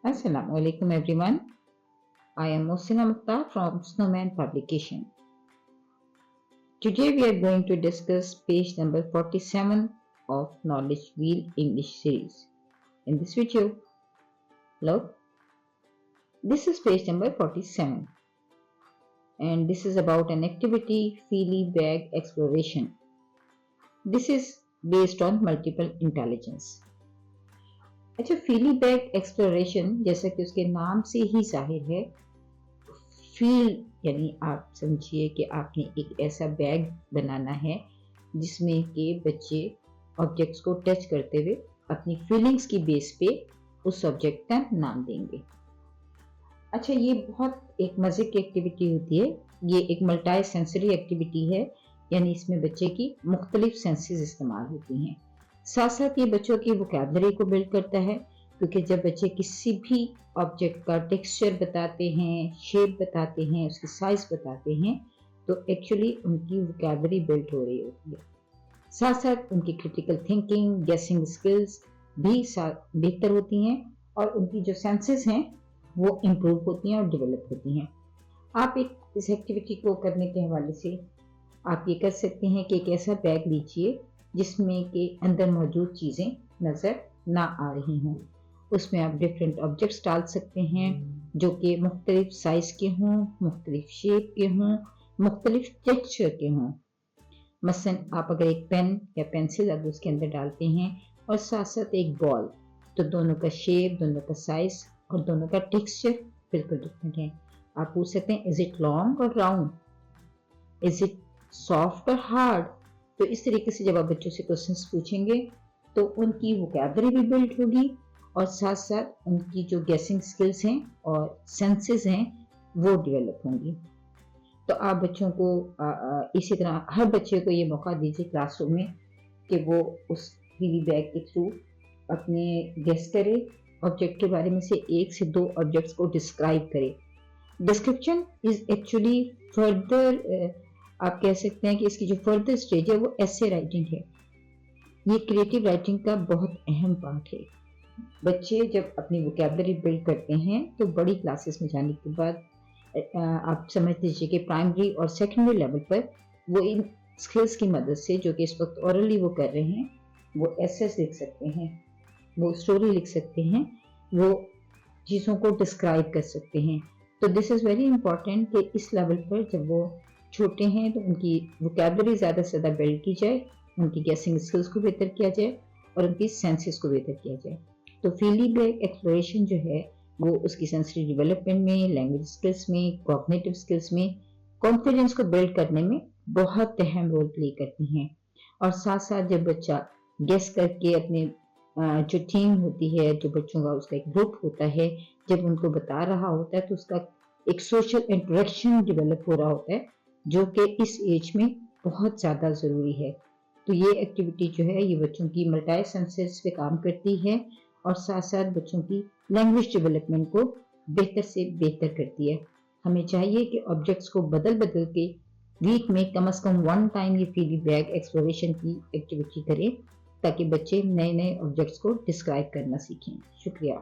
Assalamu alaikum everyone. I am Mohsina Mukhtar from Snowman Publication. Today we are going to discuss page number 47 of Knowledge Wheel English series. In this video, look, this is page number 47 and this is about an activity feely bag exploration. This is based on multiple intelligence. अच्छा, फीली bag exploration जैसा कि उसके नाम से ही जाहिर है, field यानी आप समझिए कि आपने एक ऐसा बैग बनाना है जिसमें कि बच्चे ऑब्जेक्ट्स को टच करते हुए अपनी फीलिंग्स की बेस पे उस ऑब्जेक्ट का नाम देंगे। अच्छा, ये बहुत एक मजे की एक्टिविटी होती है। ये एक मल्टी सेंसरी एक्टिविटी है, यानी इसमें बच्चे की मुख्तलिफ सेंसेस इस्तेमाल होती हैं। साथ साथ ये बच्चों की वोकैबुलरी को बिल्ड करता है, क्योंकि जब बच्चे किसी भी ऑब्जेक्ट का टेक्सचर बताते हैं, शेप बताते हैं, उसकी साइज बताते हैं, तो एक्चुअली उनकी वोकैबुलरी बिल्ड हो रही होती है। साथ साथ उनकी क्रिटिकल थिंकिंग, गेसिंग स्किल्स भी बेहतर होती हैं और उनकी जो सेंसेस हैं वो इम्प्रूव होती हैं और डेवलप होती हैं। आप इस एक्टिविटी को करने के हवाले से आप ये कर सकते हैं कि एक ऐसा बैग लीजिए जिसमें के अंदर मौजूद चीज़ें नज़र ना आ रही हों। उसमें आप डिफरेंट ऑब्जेक्ट्स डाल सकते हैं जो कि मुख्तलिफ साइज़ के हों, मुख्तलिफ शेप के हों, मुख्तलिफ टेक्सचर के हों। मसलन आप अगर एक पेन या पेंसिल अगर उसके अंदर डालते हैं और साथ साथ एक बॉल, तो दोनों का शेप, दोनों का साइज़ और दोनों का टेक्सचर बिल्कुल डिफरेंट है। आप पूछ सकते हैं, इज इट लॉन्ग और राउंड, इज इट सॉफ्ट और हार्ड। तो इस तरीके से जब आप बच्चों से क्वेश्चंस पूछेंगे तो उनकी वोकैबुलरी भी बिल्ड होगी और साथ साथ उनकी जो गेसिंग स्किल्स हैं और सेंसेस हैं वो डेवलप होंगी। तो आप बच्चों को इसी तरह हर बच्चे को ये मौका दीजिए क्लासरूम में कि वो उस फीली बैग के थ्रू अपने गेस करे, ऑब्जेक्ट के बारे में से 1 से 2 ऑब्जेक्ट्स को डिस्क्राइब करे। डिस्क्रिप्शन इज एक्चुअली फर्दर, आप कह सकते हैं कि इसकी जो फर्दर स्टेज है वो ऐसे राइटिंग है। ये क्रिएटिव राइटिंग का बहुत अहम पार्ट है। बच्चे जब अपनी वोकैबुलरी बिल्ड करते हैं तो बड़ी क्लासेस में जाने के बाद आप समझ लीजिए कि प्राइमरी और सेकेंडरी लेवल पर वो इन स्किल्स की मदद से, जो कि इस वक्त ओरली वो कर रहे हैं, वो एसेस लिख सकते हैं, वो स्टोरी लिख सकते हैं, वो चीज़ों को डिस्क्राइब कर सकते हैं। तो दिस इज़ वेरी इंपॉर्टेंट कि इस लेवल पर जब वो छोटे हैं तो उनकी वोकैबुलरी ज़्यादा से ज़्यादा बिल्ड की जाए, उनकी गेसिंग स्किल्स को बेहतर किया जाए और उनकी सेंसेस को बेहतर किया जाए। तो फीली बैग एक्सप्लोरेशन जो है वो उसकी सेंसरी डेवलपमेंट में, लैंग्वेज स्किल्स में, कॉग्निटिव स्किल्स में, कॉन्फिडेंस को बिल्ड करने में बहुत अहम रोल प्ले करती हैं। और साथ साथ जब बच्चा गेस करके अपने जो टीम होती है, जो बच्चों का उसका एक ग्रुप होता है, जब उनको बता रहा होता है तो उसका एक सोशल इंटरेक्शन डेवलप हो रहा होता है, जो कि इस एज में बहुत ज़्यादा ज़रूरी है। तो ये एक्टिविटी जो है ये बच्चों की मल्टी सेंसेस पे काम करती है और साथ साथ बच्चों की लैंग्वेज डेवलपमेंट को बेहतर से बेहतर करती है। हमें चाहिए कि ऑब्जेक्ट्स को बदल बदल के वीक में कम से कम 1 टाइम ये फीली बैग एक्सप्लोरेशन की एक्टिविटी करें, ताकि बच्चे नए नए ऑब्जेक्ट्स को डिस्क्राइब करना सीखें। शुक्रिया।